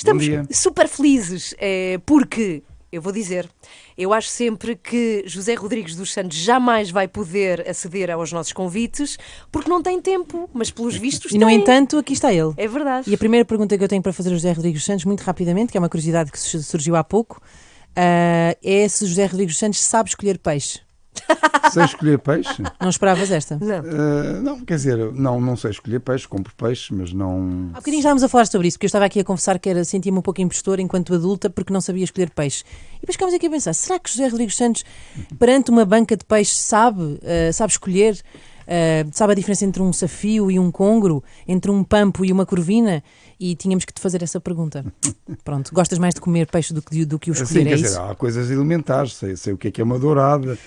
Estamos super felizes, porque, eu vou dizer, eu acho sempre que José Rodrigues dos Santos jamais vai poder aceder aos nossos convites porque não tem tempo, mas pelos vistos tem. E, no entanto, aqui está ele. É verdade. E a primeira pergunta que eu tenho para fazer a José Rodrigues dos Santos, muito rapidamente, que é uma curiosidade que surgiu há pouco, é se José Rodrigues dos Santos sabe escolher peixe. Sei escolher peixe? Não esperavas esta? Não. Não, quer dizer, não sei escolher peixe, compro peixe, mas não... Há bocadinho estávamos a falar sobre isso, porque eu estava aqui a confessar que sentia-me um pouco impostora enquanto adulta porque não sabia escolher peixe. E depois ficámos aqui a pensar, será que José Rodrigues Santos, perante uma banca de peixe, sabe escolher? Sabe a diferença entre um safio e um congro? Entre um pampo e uma corvina? E tínhamos que te fazer essa pergunta. Pronto, gostas mais de comer peixe do que o escolher, Sim, quer isso? dizer, há coisas elementares, sei o que é uma dourada.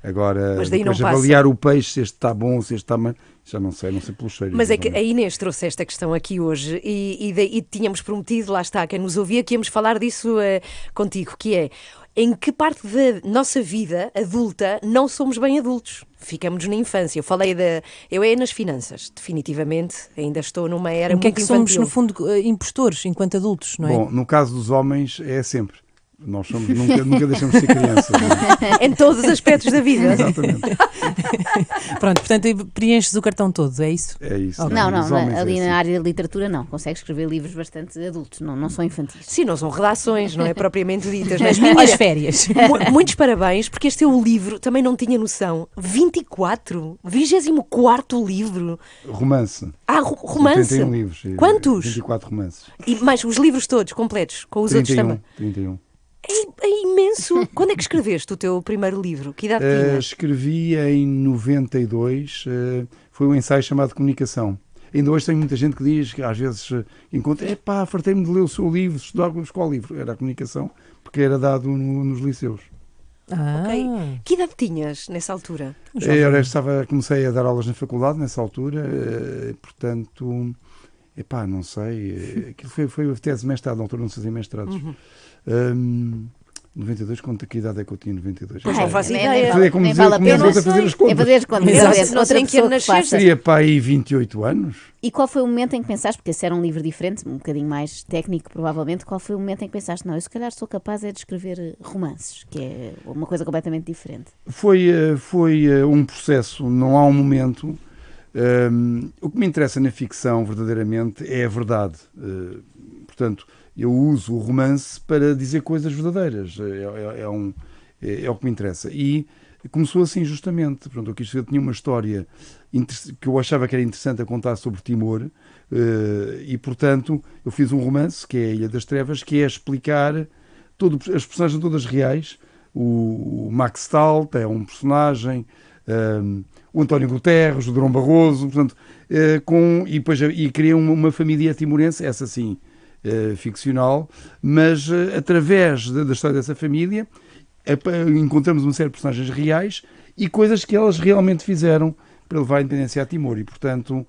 Agora, mas daí depois não avaliar o peixe, se este está bom, se este está mal, já não sei pelo cheiro. Mas é que a Inês trouxe esta questão aqui hoje e tínhamos prometido, lá está, quem nos ouvia, que íamos falar disso contigo, que é, em que parte da nossa vida adulta não somos bem adultos? Ficamos na infância. Eu nas finanças, definitivamente, ainda estou numa era muito infantil. Somos, no fundo, impostores enquanto adultos, não é? Bom, no caso dos homens, é sempre. Nós nunca deixamos de ser crianças. Não é? Em todos os aspectos da vida. Exatamente. Pronto, portanto, preenches o cartão todo, é isso? É isso. Okay. Não, ali na área da literatura não. Consegue escrever livros bastante adultos, não são infantis. Sim, não são redações, não é propriamente ditas. Nas minhas férias. Muitos parabéns, porque este é o livro, também não tinha noção, 24º livro. Romance. Romance. 31 livros. Quantos? 24 romances. E mais os livros todos, completos, com os outros também. 31. É imenso. Quando é que escreveste o teu primeiro livro? Que idade tinhas? Escrevi em 92, foi um ensaio chamado Comunicação. Ainda hoje tem muita gente que diz, que às vezes encontra, fartei-me de ler o seu livro, estudar qual livro? Era a Comunicação, porque era dado nos liceus. Ok. Que idade tinhas nessa altura? Comecei a dar aulas na faculdade nessa altura, portanto, não sei, aquilo foi a tese de mestrado, na altura não se fazia mestrados. 92, que idade é que eu tinha em 92? Pois não faço ideia. É como dizer, a fazer as contas. É fazer as contas. Não sei em que ano nasceste. Seria para aí 28 anos. E qual foi o momento em que pensaste, porque esse era um livro diferente, um bocadinho mais técnico provavelmente, qual foi o momento em que pensaste, não, eu se calhar sou capaz de escrever romances, que é uma coisa completamente diferente? Foi um processo, não há um momento. O que me interessa na ficção verdadeiramente é a verdade. Portanto, eu uso o romance para dizer coisas verdadeiras. É o que me interessa. E começou assim justamente. Portanto, eu tinha uma história que eu achava que era interessante a contar sobre Timor e, portanto, eu fiz um romance, que é a Ilha das Trevas, que é explicar as personagens todas reais. O Max Stalt é um personagem, o António Guterres, o Durão Barroso, portanto, e criei uma família timorense, essa sim, ficcional, mas através da história dessa família encontramos uma série de personagens reais e coisas que elas realmente fizeram para levar a independência a Timor e, portanto,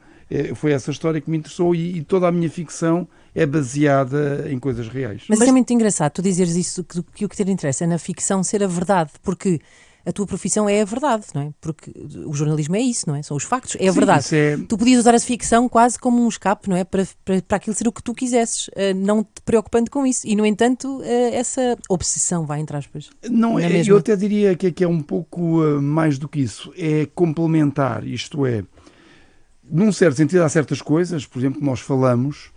foi essa história que me interessou e toda a minha ficção é baseada em coisas reais. Mas é muito engraçado tu dizeres isso, que o que te interessa é na ficção ser a verdade, porque a tua profissão é a verdade, não é? Porque o jornalismo é isso, não é? São os factos, é a verdade. Tu podias usar a ficção quase como um escape, não é? Para aquilo ser o que tu quisesses, não te preocupando com isso. E, no entanto, essa obsessão, vai entre aspas. Não, eu até diria que é um pouco mais do que isso. É complementar, isto é, num certo sentido, há certas coisas, por exemplo, que nós falamos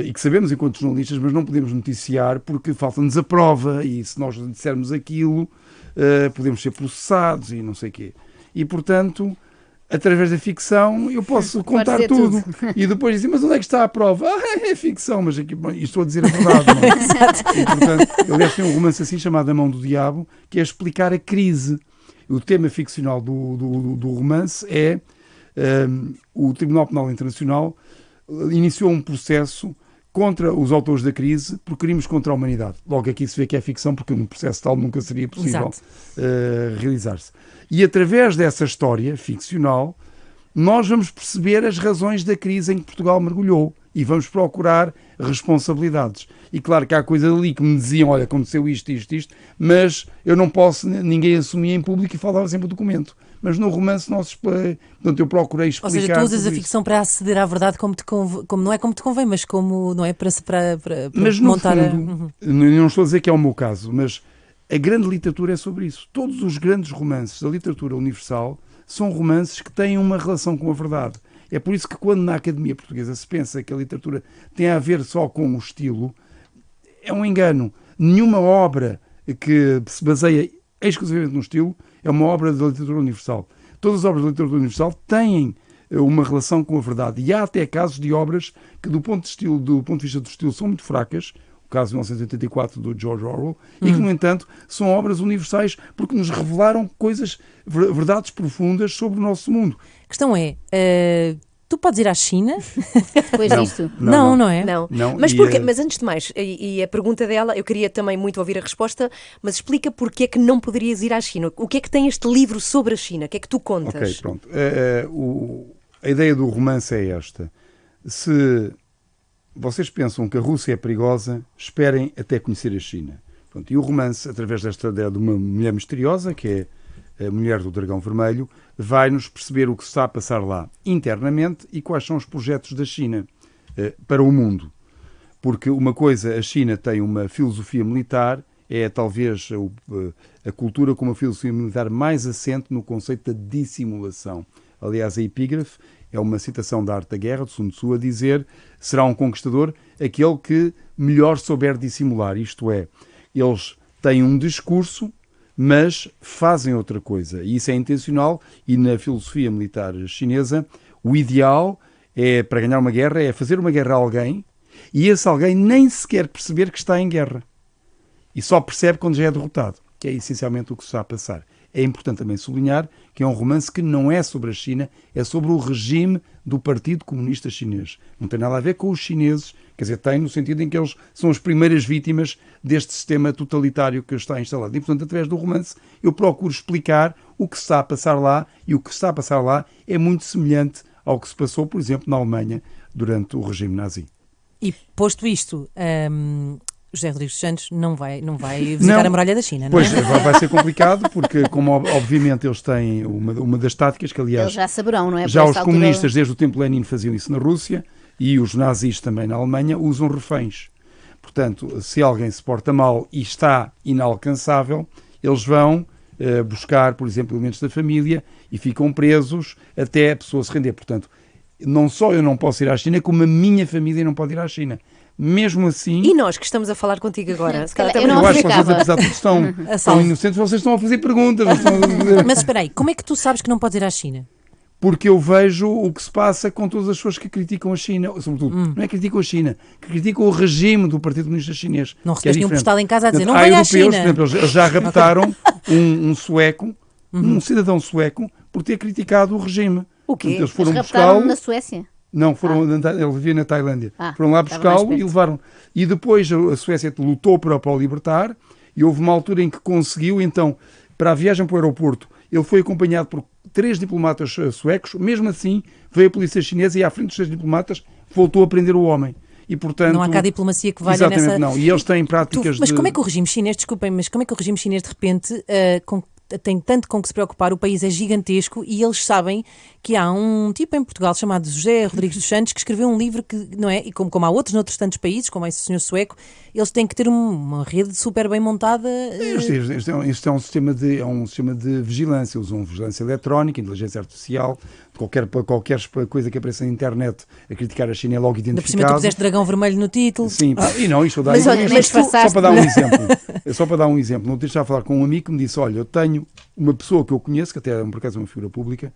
e que sabemos enquanto jornalistas, mas não podemos noticiar porque falta-nos a prova e se nós dissermos aquilo, podemos ser processados e não sei o quê. E, portanto, através da ficção, eu posso contar tudo. E depois dizer, mas onde é que está a prova? É ficção, mas aqui estou a dizer a verdade. Não é? E, portanto, aliás, tem um romance assim chamado A Mão do Diabo, que é explicar a crise. O tema ficcional do romance é o Tribunal Penal Internacional iniciou um processo contra os autores da crise por crimes contra a humanidade. Logo aqui se vê que é ficção, porque um processo tal nunca seria possível realizar-se. E através dessa história ficcional, nós vamos perceber as razões da crise em que Portugal mergulhou e vamos procurar responsabilidades. E claro que há coisas ali que me diziam, olha, aconteceu isto, mas eu não posso, ninguém assumia em público e falava sempre o documento. mas no romance portanto, eu procurei Ou explicar. seja, tu usas tudo a isso. ficção para aceder à verdade como não é como te convém, mas como não é para Mas no montar fundo, não estou a dizer que é o meu caso, mas a grande literatura é sobre isso. Todos os grandes romances da literatura universal são romances que têm uma relação com a verdade. É por isso que quando na Academia Portuguesa se pensa que a literatura tem a ver só com o estilo, é um engano. Nenhuma obra que se baseia exclusivamente no estilo é uma obra da literatura universal. Todas as obras da literatura universal têm uma relação com a verdade. E há até casos de obras que, do ponto de vista do estilo, são muito fracas, o caso de 1984 do George Orwell, e que, no entanto, são obras universais porque nos revelaram verdades profundas sobre o nosso mundo. A questão é, tu podes ir à China? Depois disto. Não é? Não. Não, Mas, e, mas antes de mais, e a pergunta dela, eu queria também muito ouvir a resposta, mas explica porque é que não poderias ir à China. O que é que tem este livro sobre a China? O que é que tu contas? Ok, pronto. A ideia do romance é esta. Se vocês pensam que a Rússia é perigosa, esperem até conhecer a China. Pronto, e o romance, através desta ideia de uma mulher misteriosa, que é a mulher do dragão vermelho, vai-nos perceber o que se está a passar lá internamente e quais são os projetos da China para o mundo. Porque uma coisa, a China tem uma filosofia militar, é talvez a cultura com uma filosofia militar mais assente no conceito da dissimulação. Aliás, a epígrafe é uma citação da Arte da Guerra, de Sun Tzu, a dizer: será um conquistador aquele que melhor souber dissimular. Isto é, eles têm um discurso, mas fazem outra coisa. E isso é intencional, e na filosofia militar chinesa, o ideal para ganhar uma guerra é fazer uma guerra a alguém, e esse alguém nem sequer perceber que está em guerra. E só percebe quando já é derrotado, que é essencialmente o que se está a passar. É importante também sublinhar que é um romance que não é sobre a China, é sobre o regime do Partido Comunista Chinês. Não tem nada a ver com os chineses, quer dizer, tem no sentido em que eles são as primeiras vítimas deste sistema totalitário que está instalado. E, portanto, através do romance, eu procuro explicar o que se está a passar lá, e o que se está a passar lá é muito semelhante ao que se passou, por exemplo, na Alemanha, durante o regime nazi. E posto isto, José Rodrigues dos Santos não vai visitar a muralha da China, não Pois, é? vai ser complicado, porque, como obviamente eles têm uma das táticas, que aliás Eles já saberão, não é? já Por os essa altura- comunistas desde o tempo de Lenin faziam isso na Rússia, e os nazis também na Alemanha usam reféns. Portanto, se alguém se porta mal e está inalcançável, eles vão buscar, por exemplo, elementos da família e ficam presos até a pessoa se render. Portanto, não só eu não posso ir à China, como a minha família não pode ir à China. Mesmo assim... E nós que estamos a falar contigo agora? Se calhar Eu também não eu acho que vocês, ficava. apesar de tudo, estão salvo. inocentes, vocês estão a fazer perguntas. Não estão a dizer... Mas espera aí, como é que tu sabes que não podes ir à China? Porque eu vejo o que se passa com todas as pessoas que criticam a China, sobretudo, não é que criticam a China, que criticam o regime do Partido Comunista Chinês. Não que é recebeste nenhum diferente. postal em casa a dizer, Portanto, não há venha à europeus, China. por exemplo, eles já raptaram um sueco, um cidadão sueco, por ter criticado o regime. O quê? Portanto, eles Mas foram raptaram buscá-lo. na Suécia. Não, ele vivia na Tailândia. Foram lá estava mais buscá-lo e perto. levaram. E depois a Suécia lutou para o libertar, e houve uma altura em que conseguiu, então, para a viagem para o aeroporto, ele foi acompanhado por 3 diplomatas suecos. Mesmo assim, veio a polícia chinesa e, à frente dos 3 diplomatas, voltou a prender o homem. E, portanto, Não há cá diplomacia que valha exatamente, nessa... não. E eles têm práticas Mas de... como é que o regime chinês, desculpem, mas como é que o regime chinês de repente tem tanto com que se preocupar, o país é gigantesco e eles sabem que há um tipo em Portugal chamado José Rodrigues dos Santos que escreveu um livro que, não é? E como há outros noutros tantos países, como esse senhor sueco, eles têm que ter uma rede super bem montada. Isto é um sistema de vigilância. Usam vigilância eletrónica, inteligência artificial, qualquer coisa que apareça na internet a criticar a China é logo Ainda por cima tu identificado. puseste dragão vermelho no título. Sim, e não, isto dá Mas olha, mas tu- só para dar um exemplo. Só para dar um exemplo. Não estava a falar com um amigo que me disse: olha, eu tenho uma pessoa que eu conheço, que até por acaso é uma figura pública,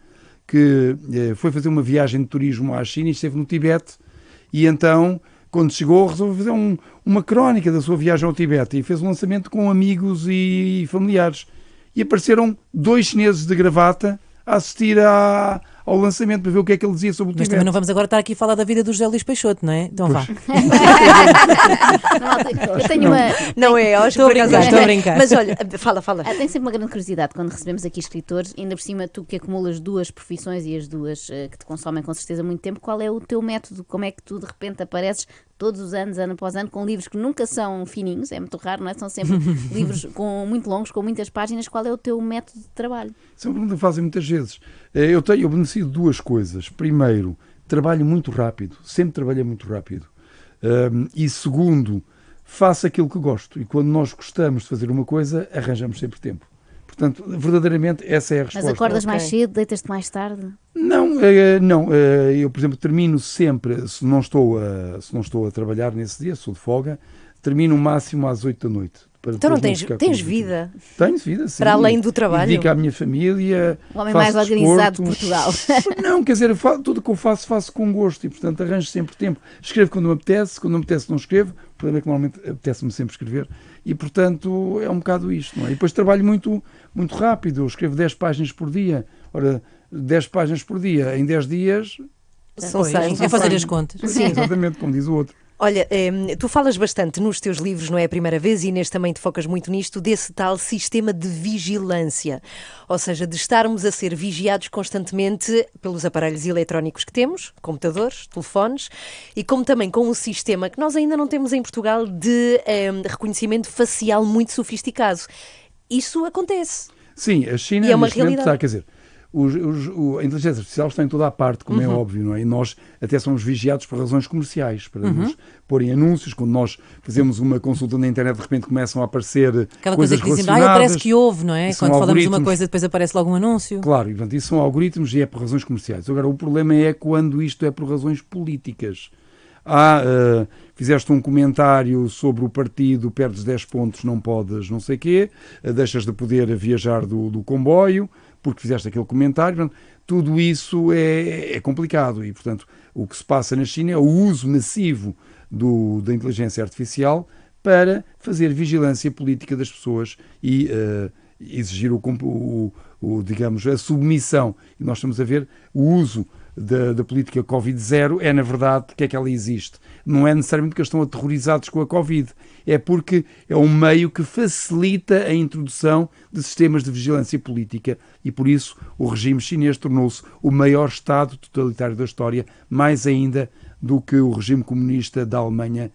que foi fazer uma viagem de turismo à China e esteve no Tibete, e então, quando chegou, resolveu fazer uma crónica da sua viagem ao Tibete e fez um lançamento com amigos e familiares. E apareceram 2 chineses de gravata a assistir ao lançamento para ver o que é que ele dizia sobre o Mas Tibete. também não vamos agora estar aqui a falar da vida do José Luís Peixoto, não é? Então vá. Eu tenho uma. Não é, eu acho Estou a que por acaso brincar, acho estou a que- brincar. Mas olha, fala. Tenho sempre uma grande curiosidade quando recebemos aqui escritores, ainda por cima tu que acumulas 2 profissões e as duas que te consomem com certeza muito tempo, qual é o teu método? Como é que tu de repente apareces todos os anos, ano após ano, com livros que nunca são fininhos, é muito raro, não é? São sempre livros muito longos, com muitas páginas. Qual é o teu método de trabalho? Isso é uma pergunta que fazem muitas vezes. Eu beneficio de duas coisas. Primeiro, trabalho muito rápido, sempre trabalhei muito rápido. E segundo, faço aquilo que gosto. E quando nós gostamos de fazer uma coisa, arranjamos sempre tempo. Portanto, verdadeiramente, essa é a resposta. Mas acordas mais cedo, deitas-te mais tarde? Não, eu, por exemplo, termino sempre, se não estou a trabalhar nesse dia, sou de folga, termino o máximo às 8 da noite. Então não tens vida? Tenho vida, sim. Para além do trabalho? Dedico à minha família. O homem mais organizado desporto. de Portugal. Não, quer dizer, tudo o que eu faço com gosto e, portanto, arranjo sempre tempo. Escrevo quando me apetece, quando não me apetece não escrevo. O problema é que normalmente apetece-me sempre escrever. E, portanto, é um bocado isto, não é? E depois trabalho muito, muito rápido. Eu escrevo 10 páginas por dia. Ora, 10 páginas por dia, em 10 dias... São Pois, 100. é fazer as contas. Sim, exatamente, como diz o outro. Olha, tu falas bastante nos teus livros, não é a primeira vez, e neste também te focas muito nisto, desse tal sistema de vigilância. Ou seja, de estarmos a ser vigiados constantemente pelos aparelhos eletrónicos que temos, computadores, telefones, e como também com um sistema que nós ainda não temos em Portugal de reconhecimento facial muito sofisticado. Isso acontece. Sim, a China E é uma neste momento realidade. está, quer dizer, a inteligência artificial está em toda a parte, como é óbvio, não é? E nós até somos vigiados por razões comerciais, para nos porem anúncios. Quando nós fazemos uma consulta na internet, de repente começam a aparecer Aquela coisas coisa que dizem, relacionadas. parece que houve, não é? São Quando falamos de uma algoritmos. coisa, depois aparece logo um anúncio. Claro, e portanto, isso são algoritmos e é por razões comerciais. Agora, o problema é quando isto é por razões políticas. Fizeste um comentário sobre o partido, perdes 10 pontos, não podes não sei quê, deixas de poder viajar do comboio, porque fizeste aquele comentário. Portanto, tudo isso é complicado e, portanto, o que se passa na China é o uso massivo da inteligência artificial para fazer vigilância política das pessoas e exigir digamos, a submissão. E nós estamos a ver o uso da política Covid-0 é, na verdade, porque é que ela existe. Não é necessariamente porque eles estão aterrorizados com a Covid, é porque é um meio que facilita a introdução de sistemas de vigilância política e, por isso, o regime chinês tornou-se o maior Estado totalitário da história, mais ainda do que o regime comunista da Alemanha,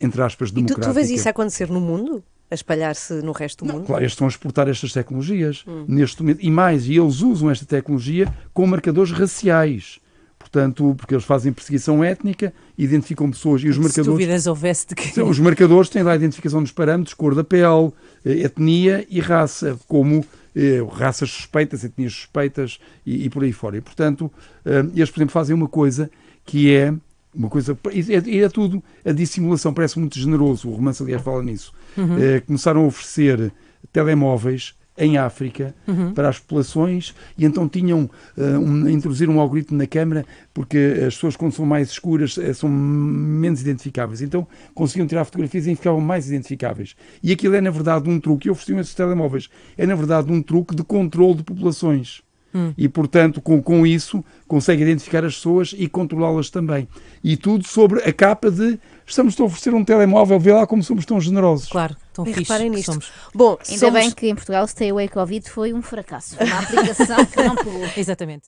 entre aspas, E democrática. tu vês isso acontecer no mundo? A espalhar-se no resto do mundo? Claro, eles estão a exportar estas tecnologias neste momento. E eles usam esta tecnologia com marcadores raciais. Portanto, porque eles fazem perseguição étnica, identificam pessoas e os Se marcadores... dúvidas houvesse de que... Os marcadores têm lá a identificação dos parâmetros, cor da pele, etnia e raça, como raças suspeitas, etnias suspeitas e por aí fora. E, portanto, eles, por exemplo, fazem uma coisa que é uma coisa... E é tudo a dissimulação, parece muito generoso. O romance, aliás, fala nisso. Começaram a oferecer telemóveis em África para as populações e então tinham introduzir um algoritmo na câmara porque as pessoas, quando são mais escuras, são menos identificáveis. Então conseguiam tirar fotografias e ficavam mais identificáveis. E aquilo é, na verdade, um truque. E ofereciam esses telemóveis. É, na verdade, um truque de controle de populações. E, portanto, com isso, consegue identificar as pessoas e controlá-las também. E tudo sobre a capa de estamos a oferecer um telemóvel, vê lá como somos tão generosos. Claro, tão E fixe reparem que nisto. somos. Bom, Ainda bem que em Portugal Stay Away Covid foi um fracasso. Foi uma aplicação que não pegou. Exatamente.